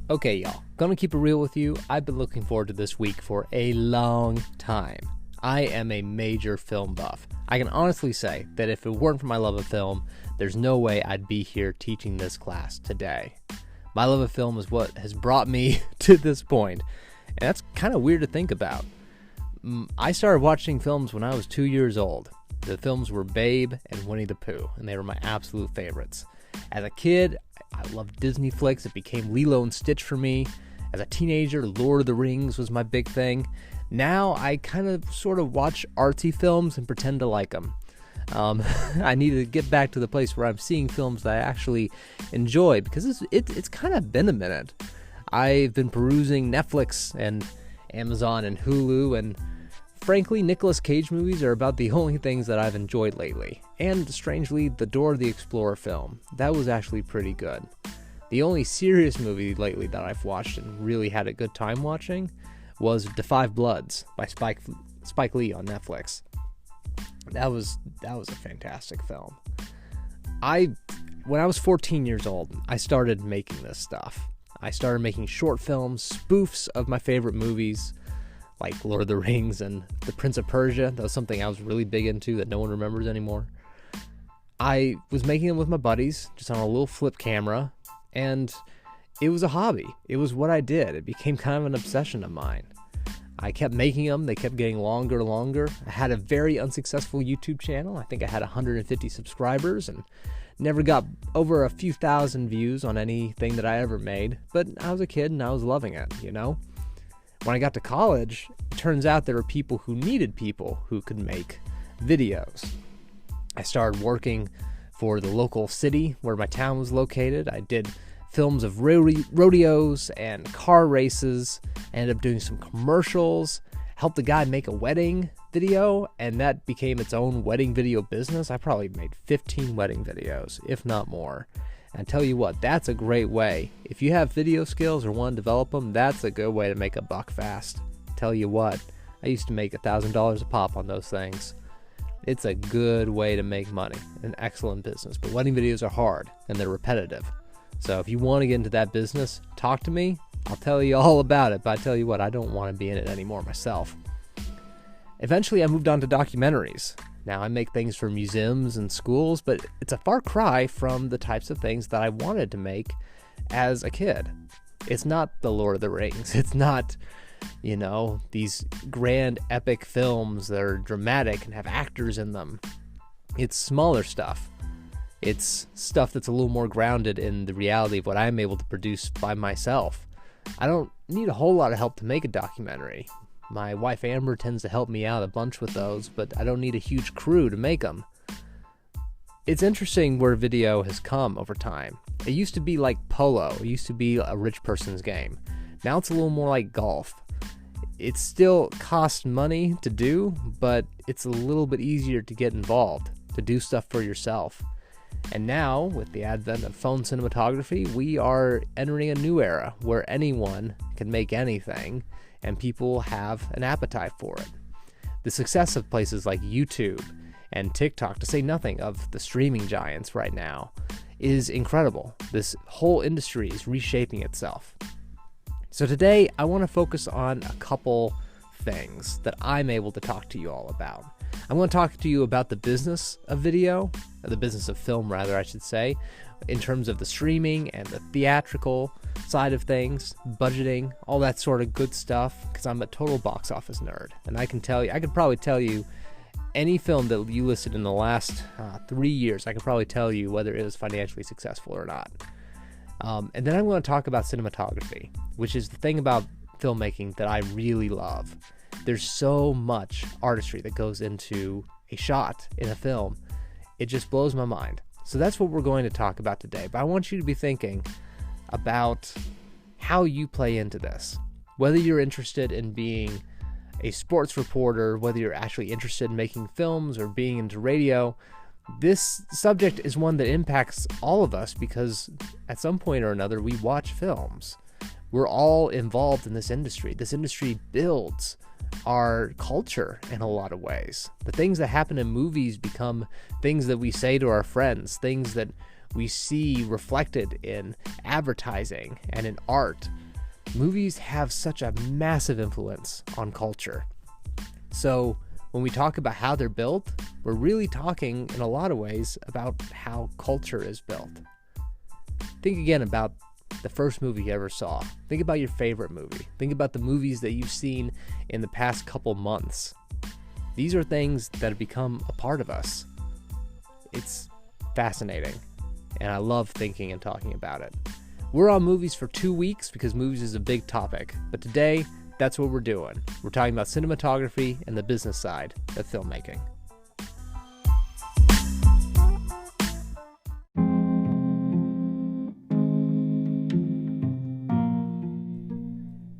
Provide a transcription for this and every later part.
Okay, y'all, gonna keep it real with you. I've been looking forward to this week for a long time. I am a major film buff. I can honestly say that if it weren't for my love of film, there's no way I'd be here teaching this class today. My love of film is what has brought me to this point, and that's kind of weird to think about. I started watching films when I was 2 years old. The films were Babe and Winnie the Pooh, and they were my absolute favorites. As a kid, I loved Disney flicks. It became Lilo and Stitch for me. As a teenager, Lord of the Rings was my big thing. Now I kind of sort of watch artsy films and pretend to like them. I need to get back to the place where I'm seeing films that I actually enjoy, because it's kind of been a minute. I've been perusing Netflix and Amazon and Hulu, and frankly, Nicolas Cage movies are about the only things that I've enjoyed lately. And strangely, the Dora the Explorer film, that was actually pretty good. The only serious movie lately that I've watched and really had a good time watching was Da 5 Bloods by Spike Lee on Netflix. That was a fantastic film. When I was 14 years old, I started making this stuff. I started making short films, spoofs of my favorite movies, like Lord of the Rings and The Prince of Persia. That was something I was really big into that no one remembers anymore. I was making them with my buddies, just on a little flip camera, and it was a hobby. It was what I did. It became kind of an obsession of mine. I kept making them. They kept getting longer and longer. I had a very unsuccessful YouTube channel. I think I had 150 subscribers and never got over a few thousand views on anything that I ever made. But I was a kid and I was loving it, you know? When I got to college, it turns out there were people who needed people who could make videos. I started working for the local city where my town was located. I did films of rodeos and car races. I ended up doing some commercials, helped a guy make a wedding video, and that became its own wedding video business. I probably made 15 wedding videos, if not more. And I tell you what, that's a great way. If you have video skills or want to develop them, that's a good way to make a buck fast. Tell you what, I used to make $1,000 a pop on those things. It's a good way to make money, an excellent business. But wedding videos are hard and they're repetitive. So if you want to get into that business, talk to me. I'll tell you all about it. But I tell you what, I don't want to be in it anymore myself. Eventually, I moved on to documentaries. Now I make things for museums and schools, but it's a far cry from the types of things that I wanted to make as a kid. It's not the Lord of the Rings. It's not, these grand epic films that are dramatic and have actors in them. It's smaller stuff. It's stuff that's a little more grounded in the reality of what I'm able to produce by myself. I don't need a whole lot of help to make a documentary. My wife Amber tends to help me out a bunch with those, but I don't need a huge crew to make them. It's interesting where video has come over time. It used to be like polo. It used to be a rich person's game. Now it's a little more like golf. It still costs money to do, but it's a little bit easier to get involved, to do stuff for yourself. And now, with the advent of phone cinematography, we are entering a new era where anyone can make anything, and people have an appetite for it. The success of places like YouTube and TikTok, to say nothing of the streaming giants right now, is incredible. This whole industry is reshaping itself. So today, I want to focus on a couple things that I'm able to talk to you all about. I want to talk to you about the business of video, or the business of film rather, I should say, in terms of the streaming and the theatrical side of things, budgeting, all that sort of good stuff, because I'm a total box office nerd. And I could probably tell you any film that you listed in the last 3 years, I could probably tell you whether it was financially successful or not. And then I'm going to talk about cinematography, which is the thing about filmmaking that I really love. There's so much artistry that goes into a shot in a film. It just blows my mind. So that's what we're going to talk about today. But I want you to be thinking about how you play into this. Whether you're interested in being a sports reporter, whether you're actually interested in making films or being into radio, this subject is one that impacts all of us because at some point or another we watch films. We're all involved in this industry. This industry builds our culture in a lot of ways. The things that happen in movies become things that we say to our friends, things that we see reflected in advertising and in art. Movies have such a massive influence on culture. So when we talk about how they're built, we're really talking in a lot of ways about how culture is built. Think again about the first movie you ever saw. Think about your favorite movie. Think about the movies that you've seen in the past couple months. These are things that have become a part of us. It's fascinating, and I love thinking and talking about it. We're on movies for 2 weeks because movies is a big topic, but today, that's what we're doing. We're talking about cinematography and the business side of filmmaking.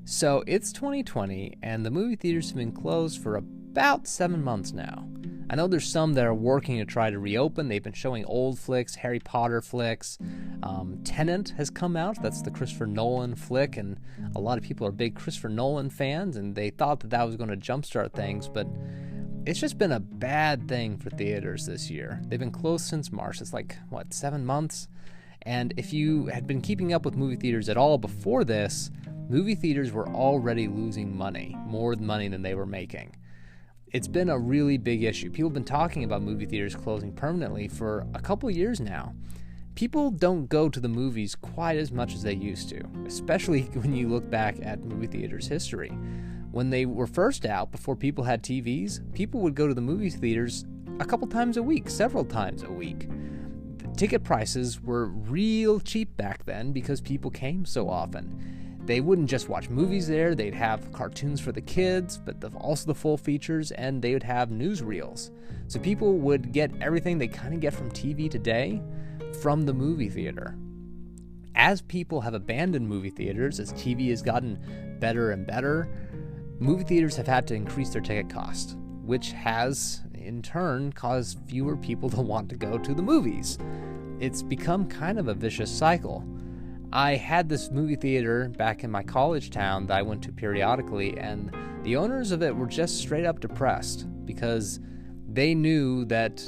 So it's 2020, and the movie theaters have been closed for about 7 months now. I know there's some that are working to try to reopen. They've been showing old flicks, Harry Potter flicks. Tenet has come out. That's the Christopher Nolan flick, and a lot of people are big Christopher Nolan fans, and they thought that that was going to jumpstart things, but it's just been a bad thing for theaters this year. They've been closed since March. It's 7 months? And if you had been keeping up with movie theaters at all before this, movie theaters were already losing money, more money than they were making. It's been a really big issue. People have been talking about movie theaters closing permanently for a couple years now. People don't go to the movies quite as much as they used to, especially when you look back at movie theaters' history. When they were first out, before people had TVs, people would go to the movie theaters a couple times a week, several times a week. The ticket prices were real cheap back then because people came so often. They wouldn't just watch movies there, they'd have cartoons for the kids, but also the full features, and they would have newsreels. So people would get everything they kind of get from TV today from the movie theater. As people have abandoned movie theaters, as TV has gotten better and better, movie theaters have had to increase their ticket cost, which has, in turn, caused fewer people to want to go to the movies. It's become kind of a vicious cycle. I had this movie theater back in my college town that I went to periodically, and the owners of it were just straight up depressed because they knew that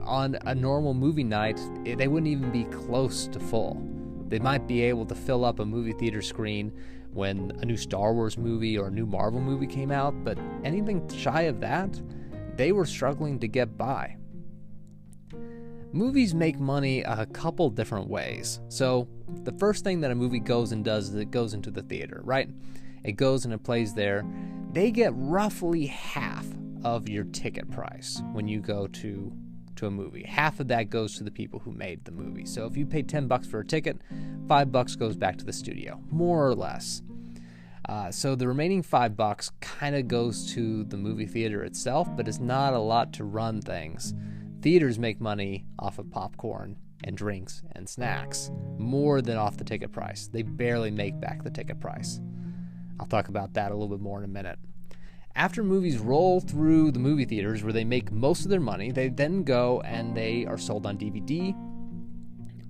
on a normal movie night, they wouldn't even be close to full. They might be able to fill up a movie theater screen when a new Star Wars movie or a new Marvel movie came out, but anything shy of that, they were struggling to get by. Movies make money a couple different ways. So the first thing that a movie goes and does is it goes into the theater, right? It goes and it plays there. They get roughly half of your ticket price when you go to a movie. Half of that goes to the people who made the movie. So if you paid $10 for a ticket, $5 goes back to the studio, more or less. So the remaining $5 kind of goes to the movie theater itself, but it's not a lot to run things. Theaters make money off of popcorn and drinks and snacks, more than off the ticket price. They barely make back the ticket price. I'll talk about that a little bit more in a minute. After movies roll through the movie theaters where they make most of their money, they then go and they are sold on DVD,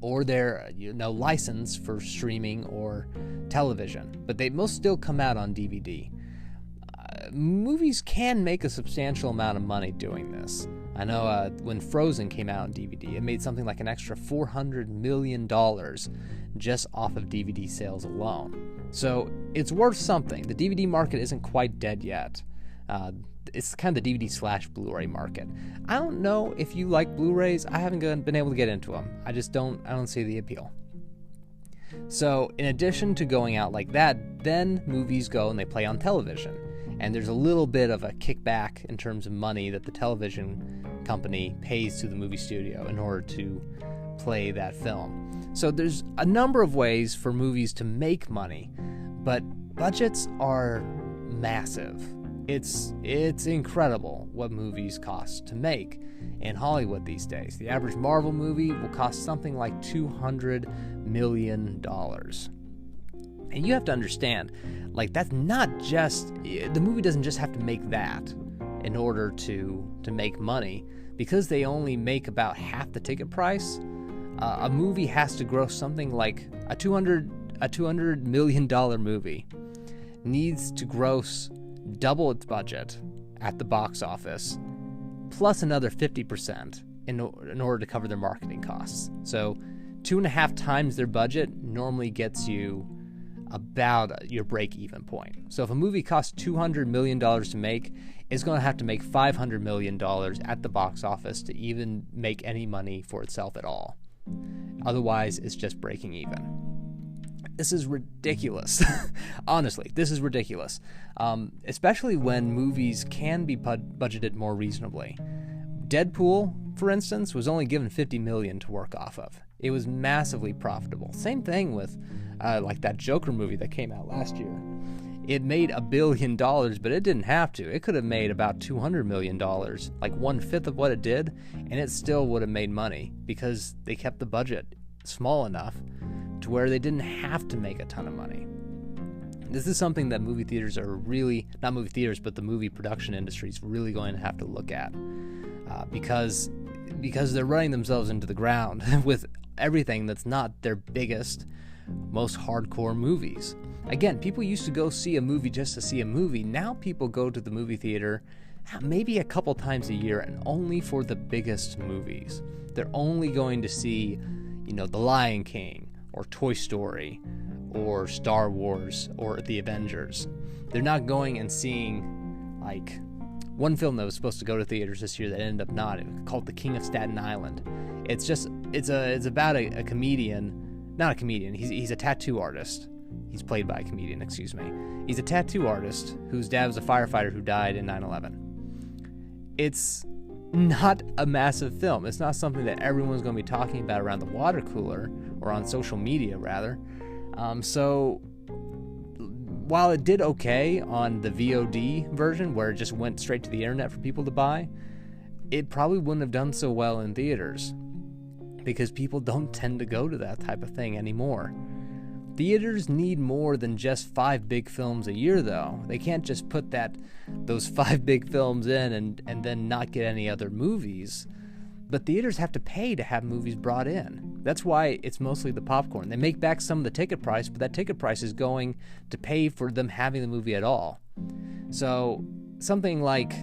or they're licensed for streaming or television, but they most still come out on DVD. Movies can make a substantial amount of money doing this. I know when Frozen came out on DVD, it made something like an extra $400 million just off of DVD sales alone. So it's worth something. The DVD market isn't quite dead yet. It's kind of the DVD/Blu-ray market. I don't know if you like Blu-rays. I haven't been able to get into them. I don't see the appeal. So in addition to going out like that, then movies go and they play on television. And there's a little bit of a kickback in terms of money that the television company pays to the movie studio in order to play that film. So there's a number of ways for movies to make money, but budgets are massive. It's incredible what movies cost to make in Hollywood these days. The average Marvel movie will cost something like $200 million. And you have to understand, that's not just, the movie doesn't just have to make that in order to make money. Because they only make about half the ticket price, a movie has to gross something like a $200 million movie needs to gross double its budget at the box office, plus another 50% in order to cover their marketing costs. So 2.5 times their budget normally gets you about your break-even point. So if a movie costs $200 million to make, it's going to have to make $500 million at the box office to even make any money for itself at all. Otherwise, it's just breaking even. This is ridiculous. Honestly, this is ridiculous. Especially when movies can be budgeted more reasonably. Deadpool, for instance, was only given $50 million to work off of. It was massively profitable. Same thing with like that Joker movie that came out last year. It made $1 billion, but it didn't have to. It could have made about $200 million, like 1/5 of what it did, and it still would have made money because they kept the budget small enough to where they didn't have to make a ton of money. This is something that movie theaters are really, not movie theaters, but the movie production industry is really going to have to look at because they're running themselves into the ground with everything that's not their biggest, most hardcore movies. Again, people used to go see a movie just to see a movie. Now people go to the movie theater maybe a couple times a year and only for the biggest movies. They're only going to see, The Lion King or Toy Story or Star Wars or The Avengers. They're not going and seeing like one film that was supposed to go to theaters this year that ended up not. It was called The King of Staten Island. It's about a comedian, not a comedian. He's a tattoo artist. He's played by a comedian, excuse me. He's a tattoo artist whose dad was a firefighter who died in 9/11. It's not a massive film. It's not something that everyone's going to be talking about around the water cooler or on social media, rather. So while it did okay on the VOD version, where it just went straight to the internet for people to buy, it probably wouldn't have done so well in theaters because people don't tend to go to that type of thing anymore. Theaters need more than just 5 big films a year, though. They can't just put those 5 big films in and then not get any other movies. But theaters have to pay to have movies brought in. That's why it's mostly the popcorn. They make back some of the ticket price, but that ticket price is going to pay for them having the movie at all. So something like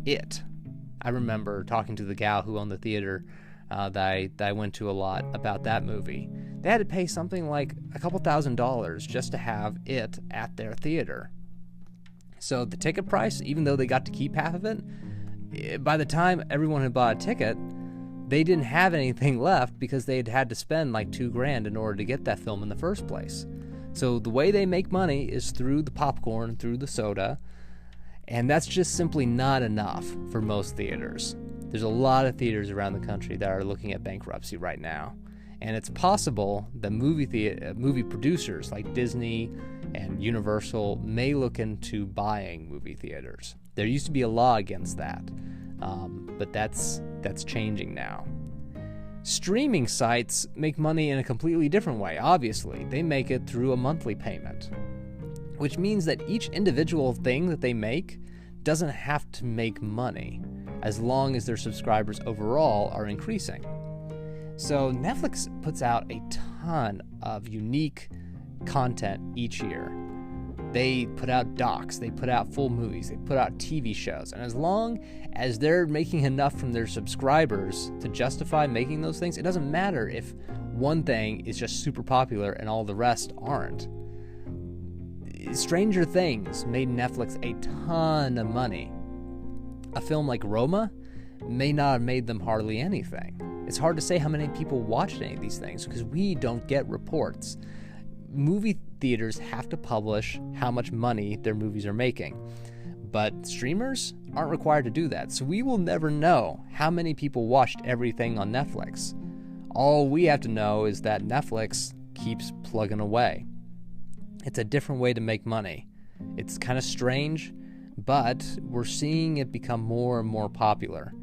It. I remember talking to the gal who owned the theater that I went to a lot about that movie. They had to pay something like a couple $1,000s just to have It at their theater. So the ticket price, even though they got to keep half of it, by the time everyone had bought a ticket, they didn't have anything left because they had to spend like $2,000 in order to get that film in the first place. So the way they make money is through the popcorn, through the soda, and that's just simply not enough for most theaters. There's a lot of theaters around the country that are looking at bankruptcy right now. And it's possible that movie producers like Disney and Universal may look into buying movie theaters. There used to be a law against that, but that's changing now. Streaming sites make money in a completely different way, obviously. They make it through a monthly payment, which means that each individual thing that they make doesn't have to make money as long as their subscribers overall are increasing. So Netflix puts out a ton of unique content each year. They put out docs, they put out full movies, they put out TV shows, and as long as they're making enough from their subscribers to justify making those things, it doesn't matter if one thing is just super popular and all the rest aren't. Stranger Things made Netflix a ton of money. A film like Roma may not have made them hardly anything. It's hard to say how many people watched any of these things because we don't get reports. Movie theaters have to publish how much money their movies are making, but streamers aren't required to do that, so we will never know how many people watched everything on Netflix. All we have to know is that Netflix keeps plugging away. It's a different way to make money. It's kind of strange, but we're seeing it become more and more popular.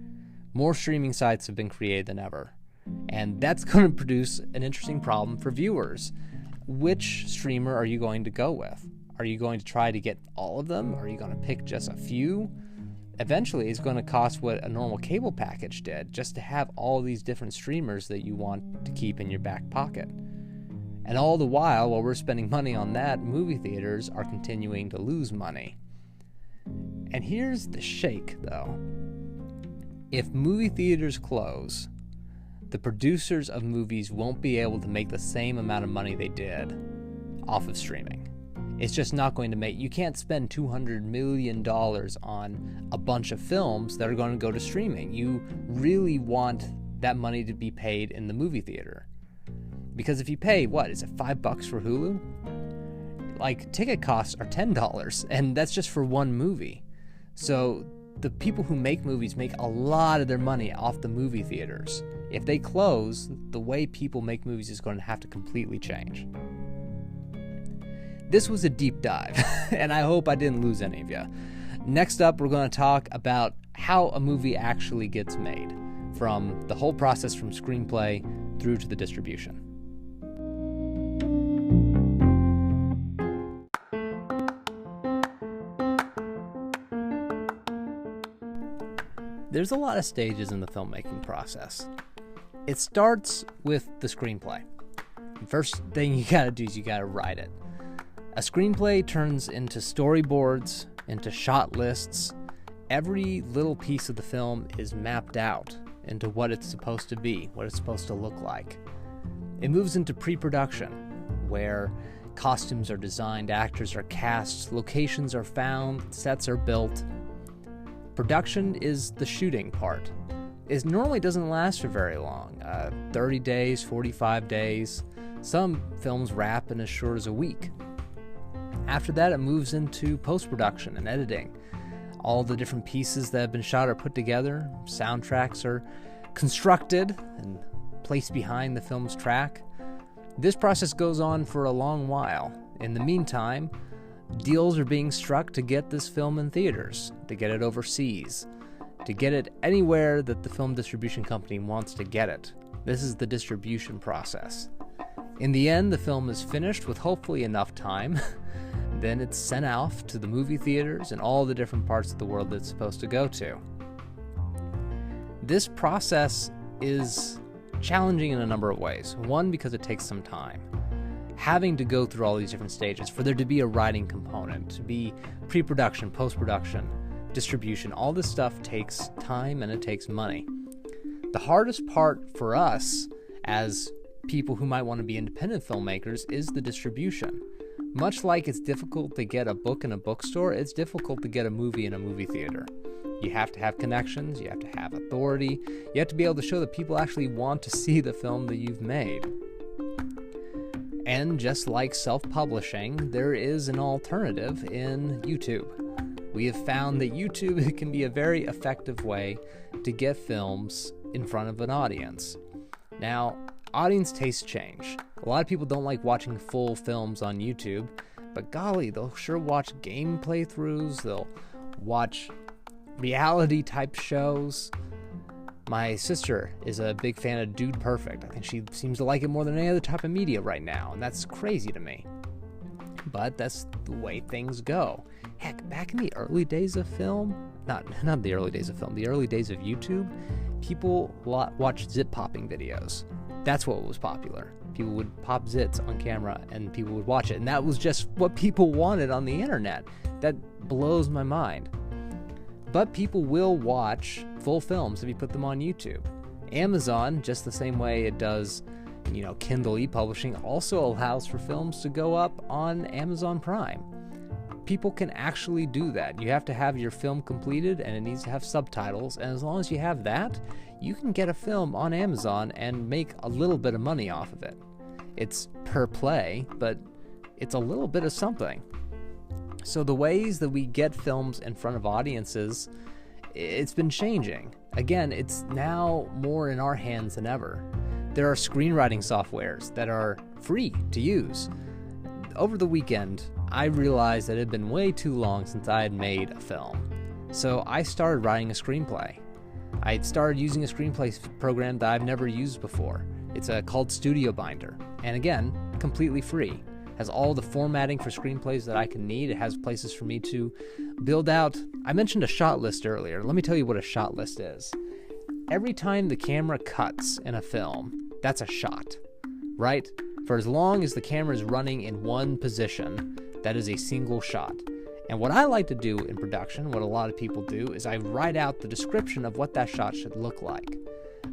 More streaming sites have been created than ever, and that's going to produce an interesting problem for viewers. Which streamer are you going to go with? Are you going to try to get all of them? Are you going to pick just a few? Eventually, it's going to cost what a normal cable package did just to have all these different streamers that you want to keep in your back pocket. And all the while we're spending money on that, movie theaters are continuing to lose money. And here's the shake, though. If movie theaters close, the producers of movies won't be able to make the same amount of money they did off of streaming. It's just not going to make... You can't spend $200 million on a bunch of films that are going to go to streaming. You really want that money to be paid in the movie theater. Because if you pay, is it $5 for Hulu? Like, ticket costs are $10, and that's just for one movie. So the people who make movies make a lot of their money off the movie theaters. If they close, the way people make movies is going to have to completely change. This was a deep dive, and I hope I didn't lose any of you. Next up, we're going to talk about how a movie actually gets made, from the whole process from screenplay through to the distribution. There's a lot of stages in the filmmaking process. It starts with the screenplay. The first thing you gotta do is you gotta write it. A screenplay turns into storyboards, into shot lists. Every little piece of the film is mapped out into what it's supposed to be, what it's supposed to look like. It moves into pre-production, where costumes are designed, actors are cast, locations are found, sets are built. Production is the shooting part. It normally doesn't last for very long, 30 days, 45 days. Some films wrap in as short as a week. After that, it moves into post-production and editing. All the different pieces that have been shot are put together, soundtracks are constructed and placed behind the film's track. This process goes on for a long while. In the meantime, deals are being struck to get this film in theaters, to get it overseas, to get it anywhere that the film distribution company wants to get it. This is the distribution process. In the end, the film is finished with hopefully enough time. Then it's sent off to the movie theaters and all the different parts of the world that it's supposed to go to. This process is challenging in a number of ways. One, because it takes some time. Having to go through all these different stages, for there to be a writing component, to be pre-production, post-production, distribution, all this stuff takes time and it takes money. The hardest part for us as people who might want to be independent filmmakers is the distribution. Much like it's difficult to get a book in a bookstore, it's difficult to get a movie in a movie theater. You have to have connections, you have to have authority, you have to be able to show that people actually want to see the film that you've made. And just like self-publishing, there is an alternative in YouTube. We have found that YouTube can be a very effective way to get films in front of an audience. Now, audience tastes change. A lot of people don't like watching full films on YouTube, but golly, they'll sure watch game playthroughs, they'll watch reality type shows. My sister is a big fan of Dude Perfect. I think she seems to like it more than any other type of media right now, and that's crazy to me. But that's the way things go. Heck, back in the early days of film, not the early days of film, the early days of YouTube, people watched zit popping videos. That's what was popular. People would pop zits on camera and people would watch it. And that was just what people wanted on the internet. That blows my mind. But people will watch full films if you put them on YouTube. Amazon, just the same way it does, Kindle e-publishing, also allows for films to go up on Amazon Prime. People can actually do that. You have to have your film completed and it needs to have subtitles. And as long as you have that, you can get a film on Amazon and make a little bit of money off of it. It's per play, but it's a little bit of something. So the ways that we get films in front of audiences, it's been changing. Again, it's now more in our hands than ever. There are screenwriting softwares that are free to use. Over the weekend, I realized that it had been way too long since I had made a film. So I started writing a screenplay. I had started using a screenplay program that I've never used before. It's called Studio Binder. And again, completely free. Has all the formatting for screenplays that I can need. It has places for me to build out. I mentioned a shot list earlier. Let me tell you what a shot list is. Every time the camera cuts in a film, that's a shot, right? For as long as the camera is running in one position, that is a single shot. And what I like to do in production, what a lot of people do, is I write out the description of what that shot should look like.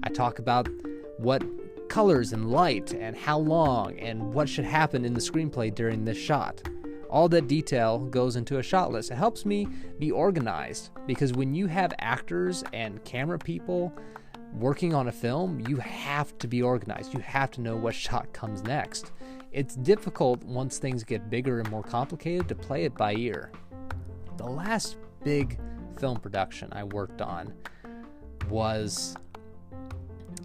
I talk about what colors and light and how long and what should happen in the screenplay during this shot. All that detail goes into a shot list. It helps me be organized, because when you have actors and camera people working on a film, you have to be organized. You have to know what shot comes next. It's difficult once things get bigger and more complicated to play it by ear. The last big film production I worked on was,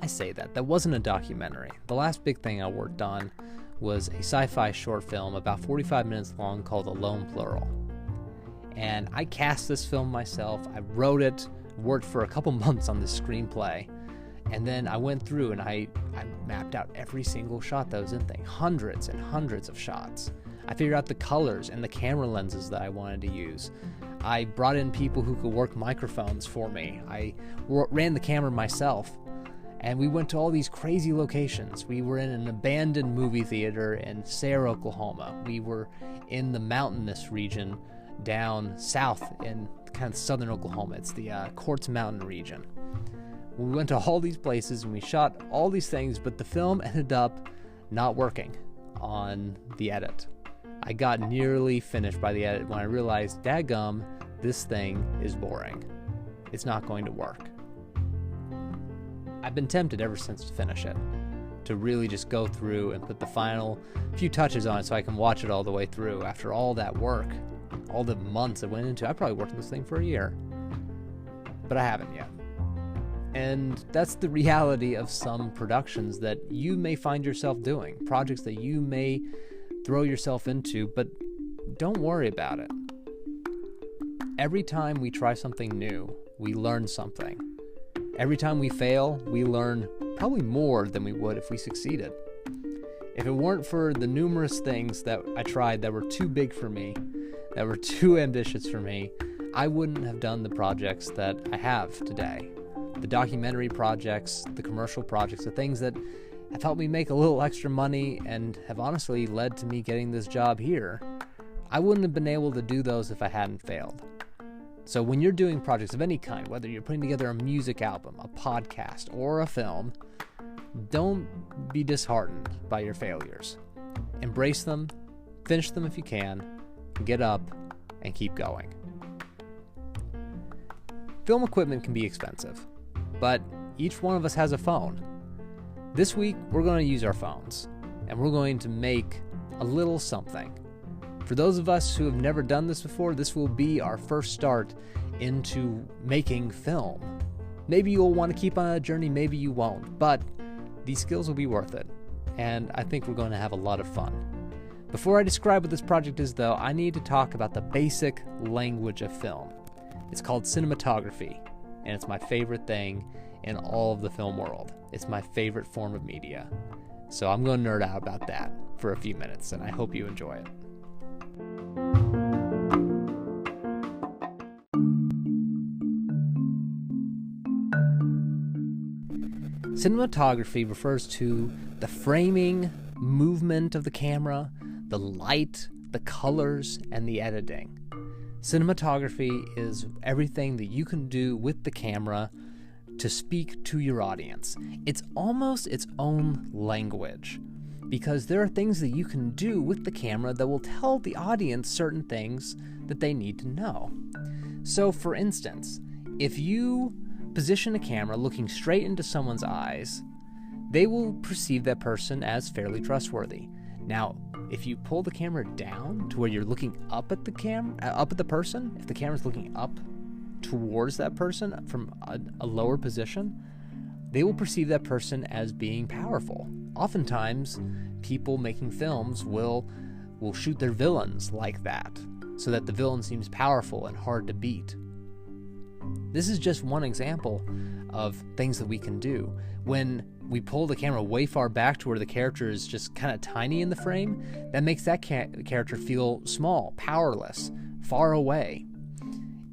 that wasn't a documentary. The last big thing I worked on was a sci-fi short film about 45 minutes long called Alone Plural. And I cast this film myself. I wrote it, worked for a couple months on this screenplay, and then I went through and I mapped out every single shot that was in thing, hundreds and hundreds of shots. I figured out the colors and the camera lenses that I wanted to use. I brought in people who could work microphones for me. I ran the camera myself. And we went to all these crazy locations. We were in an abandoned movie theater in Sayre, Oklahoma. We were in the mountainous region down south in kind of southern Oklahoma. It's the Quartz Mountain region. We went to all these places and we shot all these things, but the film ended up not working on the edit. I got nearly finished by the edit when I realized, dadgum, this thing is boring. It's not going to work. I've been tempted ever since to finish it, to really just go through and put the final few touches on it so I can watch it all the way through. After all that work, all the months it went into, I probably worked on this thing for a year, but I haven't yet. And that's the reality of some productions that you may find yourself doing, projects that you may throw yourself into, but don't worry about it. Every time we try something new, we learn something. Every time we fail, we learn probably more than we would if we succeeded. If it weren't for the numerous things that I tried that were too big for me, that were too ambitious for me, I wouldn't have done the projects that I have today. The documentary projects, the commercial projects, the things that have helped me make a little extra money and have honestly led to me getting this job here. I wouldn't have been able to do those if I hadn't failed. So when you're doing projects of any kind, whether you're putting together a music album, a podcast, or a film, don't be disheartened by your failures. Embrace them, finish them if you can, get up, and keep going. Film equipment can be expensive, but each one of us has a phone. This week, we're going to use our phones, and we're going to make a little something. For those of us who have never done this before, this will be our first start into making film. Maybe you'll want to keep on a journey, maybe you won't, but these skills will be worth it, and I think we're going to have a lot of fun. Before I describe what this project is, though, I need to talk about the basic language of film. It's called cinematography, and it's my favorite thing in all of the film world. It's my favorite form of media. So I'm going to nerd out about that for a few minutes, and I hope you enjoy it. Cinematography refers to the framing, movement of the camera, the light, the colors, and the editing. Cinematography is everything that you can do with the camera to speak to your audience. It's almost its own language, because there are things that you can do with the camera that will tell the audience certain things that they need to know. So, for instance, if you position a camera looking straight into someone's eyes, they will perceive that person as fairly trustworthy. Now, if you pull the camera down to where you're looking up at the person, if the camera's looking up towards that person from a lower position, they will perceive that person as being powerful. Oftentimes, people making films will shoot their villains like that, so that the villain seems powerful and hard to beat. This is just one example of things that we can do. When we pull the camera way far back to where the character is just kind of tiny in the frame, that makes that character feel small, powerless, far away.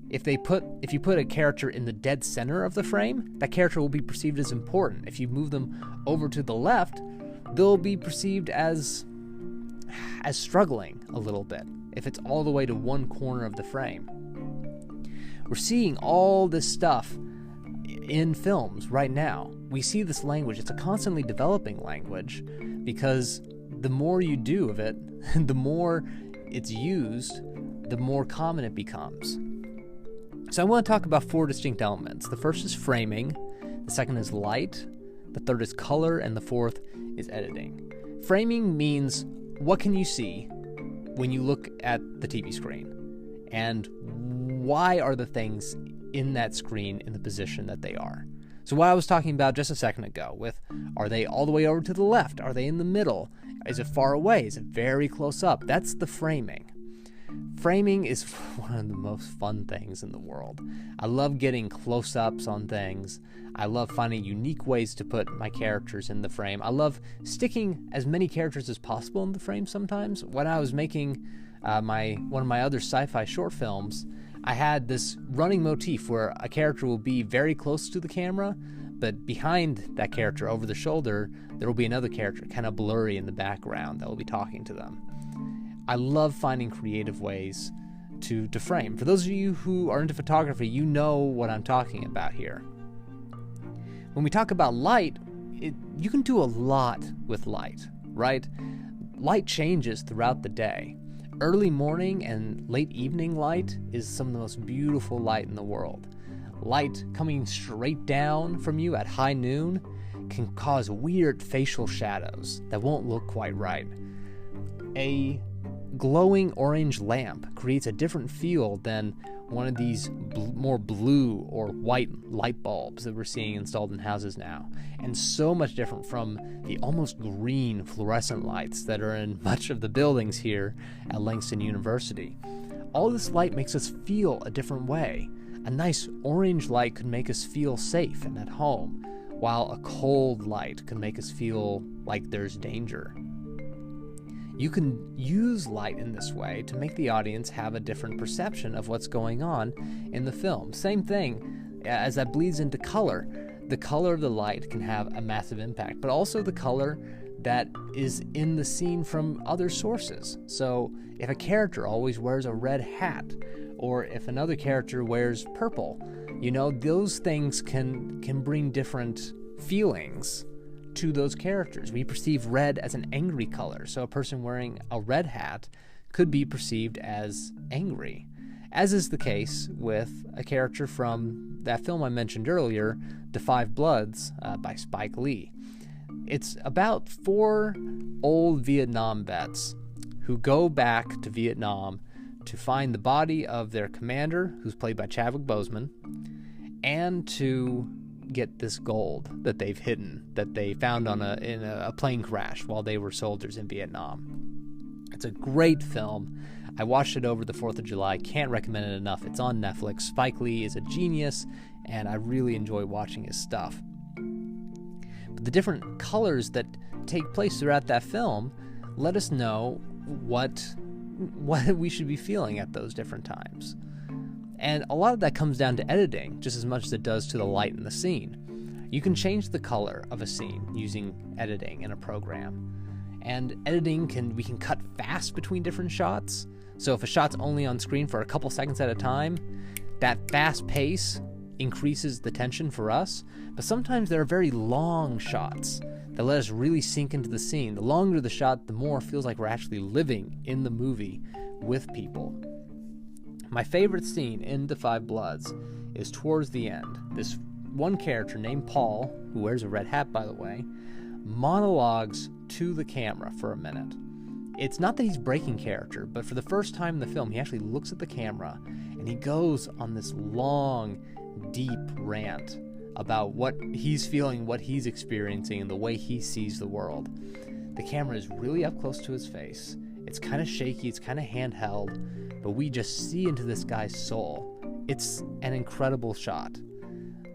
If you put a character in the dead center of the frame, that character will be perceived as important. If you move them over to the left, they'll be perceived as struggling a little bit, if it's all the way to one corner of the frame. We're seeing all this stuff in films right now. We see this language. It's a constantly developing language because the more you do of it, the more it's used, the more common it becomes. So I want to talk about 4 distinct elements. The first is framing, the second is light, the third is color, and the fourth is editing. Framing means what can you see when you look at the TV screen, and why are the things in that screen in the position that they are. So what I was talking about just a second ago with, are they all the way over to the left? Are they in the middle? Is it far away? Is it very close up? That's the framing. Framing is one of the most fun things in the world. I love getting close-ups on things. I love finding unique ways to put my characters in the frame. I love sticking as many characters as possible in the frame sometimes. When I was making one of my other sci-fi short films, I had this running motif where a character will be very close to the camera, but behind that character, over the shoulder, there will be another character kind of blurry in the background that will be talking to them. I love finding creative ways to frame. For those of you who are into photography, you know what I'm talking about here. When we talk about light, you can do a lot with light, right? Light changes throughout the day. Early morning and late evening light is some of the most beautiful light in the world. Light coming straight down from you at high noon can cause weird facial shadows that won't look quite right. A glowing orange lamp creates a different feel than one of these more blue or white light bulbs that we're seeing installed in houses now, and so much different from the almost green fluorescent lights that are in much of the buildings here at Langston University. All this light makes us feel a different way. A nice orange light could make us feel safe and at home, while a cold light can make us feel like there's danger. You can use light in this way to make the audience have a different perception of what's going on in the film. Same thing as that bleeds into color. The color of the light can have a massive impact, but also the color that is in the scene from other sources. So if a character always wears a red hat, or if another character wears purple, those things can bring different feelings to those characters. We perceive red as an angry color, so a person wearing a red hat could be perceived as angry, as is the case with a character from that film I mentioned earlier, Da 5 Bloods by Spike Lee. It's about 4 old Vietnam vets who go back to Vietnam to find the body of their commander, who's played by Chadwick Boseman, and to get this gold that they've hidden, that they found in a plane crash while they were soldiers in Vietnam. It's a great film. I watched it over the 4th of July. Can't recommend it enough. It's on Netflix. Spike Lee is a genius, and I really enjoy watching his stuff. But the different colors that take place throughout that film let us know what we should be feeling at those different times. And a lot of that comes down to editing, just as much as it does to the light in the scene. You can change the color of a scene using editing in a program. And editing we can cut fast between different shots. So if a shot's only on screen for a couple seconds at a time, that fast pace increases the tension for us. But sometimes there are very long shots that let us really sink into the scene. The longer the shot, the more it feels like we're actually living in the movie with people. My favorite scene in Da 5 Bloods is towards the end. This one character named Paul, who wears a red hat by the way, monologues to the camera for a minute. It's not that he's breaking character, but for the first time in the film, he actually looks at the camera and he goes on this long, deep rant about what he's feeling, what he's experiencing, and the way he sees the world. The camera is really up close to his face. It's kind of shaky, it's kind of handheld, but we just see into this guy's soul. It's an incredible shot.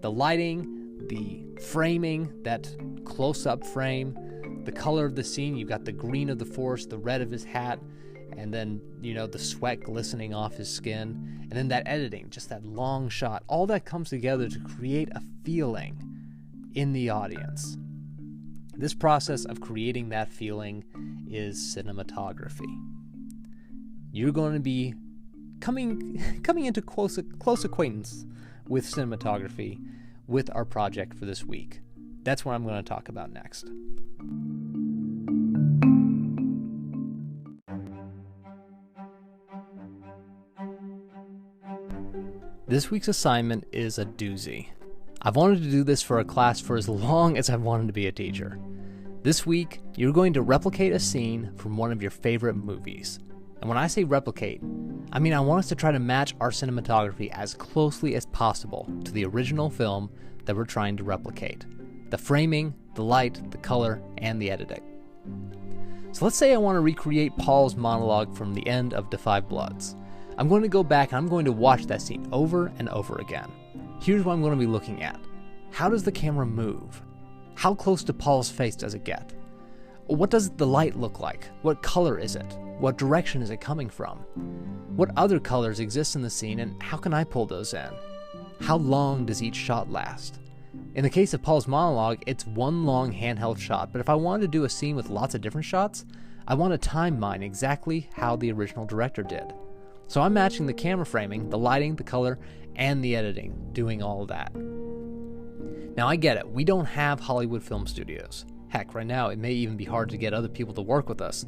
The lighting, the framing, that close-up frame, the color of the scene, you've got the green of the forest, the red of his hat, and then, the sweat glistening off his skin, and then that editing, just that long shot. All that comes together to create a feeling in the audience. This process of creating that feeling is cinematography. You're going to be coming into close acquaintance with cinematography with our project for this week. That's what I'm going to talk about next. This week's assignment is a doozy. I've wanted to do this for a class for as long as I've wanted to be a teacher. This week, you're going to replicate a scene from one of your favorite movies. And when I say replicate, I mean I want us to try to match our cinematography as closely as possible to the original film that we're trying to replicate. The framing, the light, the color, and the editing. So let's say I want to recreate Paul's monologue from the end of Da 5 Bloods. I'm going to go back and I'm going to watch that scene over and over again. Here's what I'm going to be looking at. How does the camera move? How close to Paul's face does it get? What does the light look like? What color is it? What direction is it coming from? What other colors exist in the scene, and how can I pull those in? How long does each shot last? In the case of Paul's monologue, it's one long handheld shot, but if I wanted to do a scene with lots of different shots, I want to time mine exactly how the original director did. So I'm matching the camera framing, the lighting, the color, and the editing, doing all of that. Now I get it, we don't have Hollywood film studios. Heck, right now it may even be hard to get other people to work with us.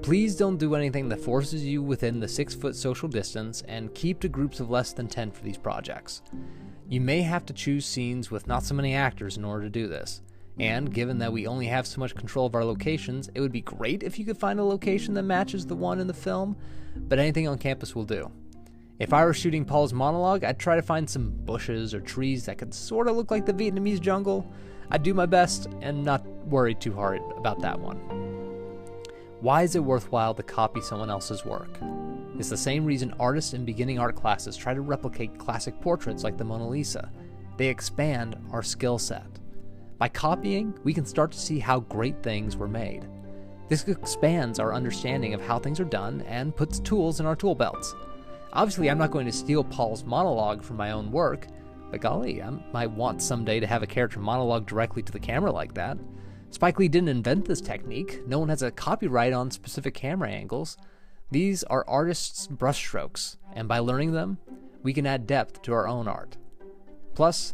Please don't do anything that forces you within the 6-foot social distance, and keep to groups of less than 10 for these projects. You may have to choose scenes with not so many actors in order to do this. And given that we only have so much control of our locations, it would be great if you could find a location that matches the one in the film, but anything on campus will do. If I were shooting Paul's monologue, I'd try to find some bushes or trees that could sort of look like the Vietnamese jungle. I'd do my best and not worry too hard about that one. Why is it worthwhile to copy someone else's work? It's the same reason artists in beginning art classes try to replicate classic portraits like the Mona Lisa. They expand our skill set. By copying, we can start to see how great things were made. This expands our understanding of how things are done and puts tools in our tool belts. Obviously, I'm not going to steal Paul's monologue from my own work, but golly, I might want someday to have a character monologue directly to the camera like that. Spike Lee didn't invent this technique. No one has a copyright on specific camera angles. These are artists' brushstrokes, and by learning them, we can add depth to our own art. Plus,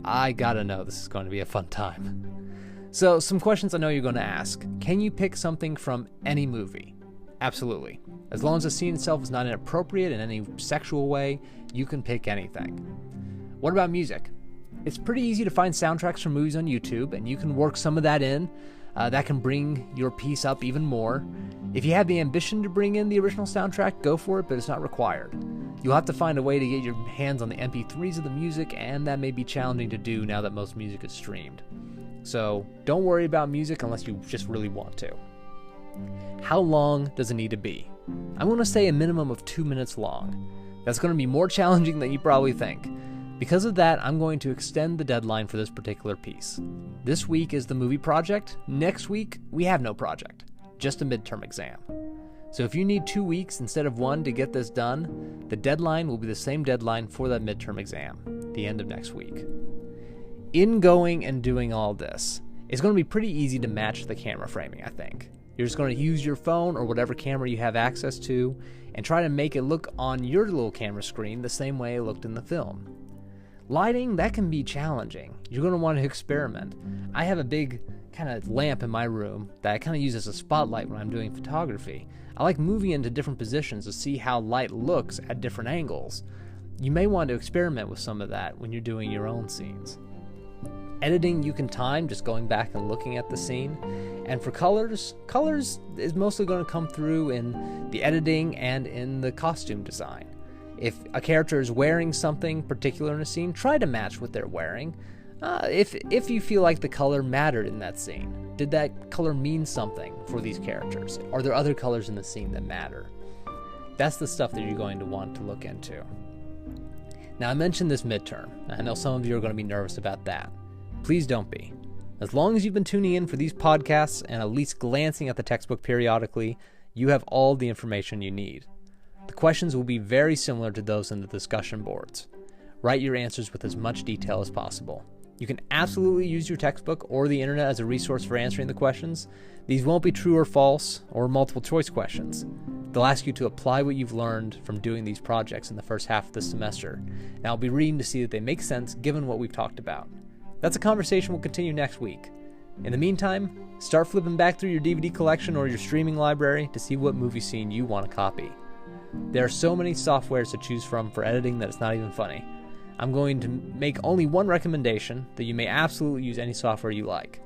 I gotta know this is going to be a fun time. So, some questions I know you're going to ask. Can you pick something from any movie? Absolutely. As long as the scene itself is not inappropriate in any sexual way, you can pick anything. What about music? It's pretty easy to find soundtracks from movies on YouTube, and you can work some of that in. That can bring your piece up even more. If you have the ambition to bring in the original soundtrack, go for it, but it's not required. You'll have to find a way to get your hands on the MP3s of the music, and that may be challenging to do now that most music is streamed. So don't worry about music unless you just really want to. How long does it need to be? I'm going to say a minimum of 2 minutes long. That's going to be more challenging than you probably think. Because of that, I'm going to extend the deadline for this particular piece. This week is the movie project. Next week, we have no project, just a midterm exam. So if you need 2 weeks instead of 1 to get this done, the deadline will be the same deadline for that midterm exam, the end of next week. In going and doing all this, it's going to be pretty easy to match the camera framing, I think. You're just going to use your phone or whatever camera you have access to and try to make it look on your little camera screen the same way it looked in the film. Lighting, that can be challenging. You're going to want to experiment. I have a big kind of lamp in my room that I kind of use as a spotlight when I'm doing photography. I like moving into different positions to see how light looks at different angles. You may want to experiment with some of that when you're doing your own scenes. Editing you can time just going back and looking at the scene. And for colors is mostly going to come through in the editing and in the costume design. If a character is wearing something particular in a scene, try to match what they're wearing. If you feel like the color mattered in that scene, did that color mean something for these characters? Are there other colors in the scene that matter? That's the stuff that you're going to want to look into. Now, I mentioned this midterm. I know some of you are going to be nervous about that. Please don't be. As long as you've been tuning in for these podcasts and at least glancing at the textbook periodically, you have all the information you need. The questions will be very similar to those in the discussion boards. Write your answers with as much detail as possible. You can absolutely use your textbook or the internet as a resource for answering the questions. These won't be true or false or multiple choice questions. They'll ask you to apply what you've learned from doing these projects in the first half of the semester, and I'll be reading to see that they make sense given what we've talked about. That's a conversation we'll continue next week. In the meantime, start flipping back through your DVD collection or your streaming library to see what movie scene you want to copy. There are so many softwares to choose from for editing that it's not even funny. I'm going to make only one recommendation, that you may absolutely use any software you like.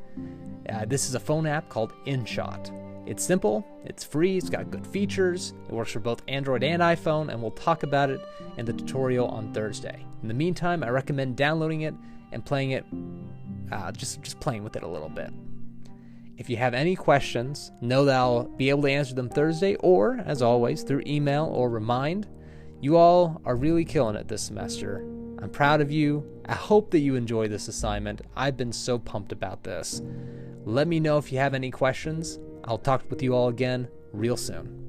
This is a phone app called InShot. It's simple, it's free, it's got good features, it works for both Android and iPhone, and we'll talk about it in the tutorial on Thursday. In the meantime, I recommend downloading it and playing it, just playing with it a little bit. If you have any questions, know that I'll be able to answer them Thursday, or, as always, through email or Remind. You all are really killing it this semester. I'm proud of you. I hope that you enjoy this assignment. I've been so pumped about this. Let me know if you have any questions. I'll talk with you all again real soon.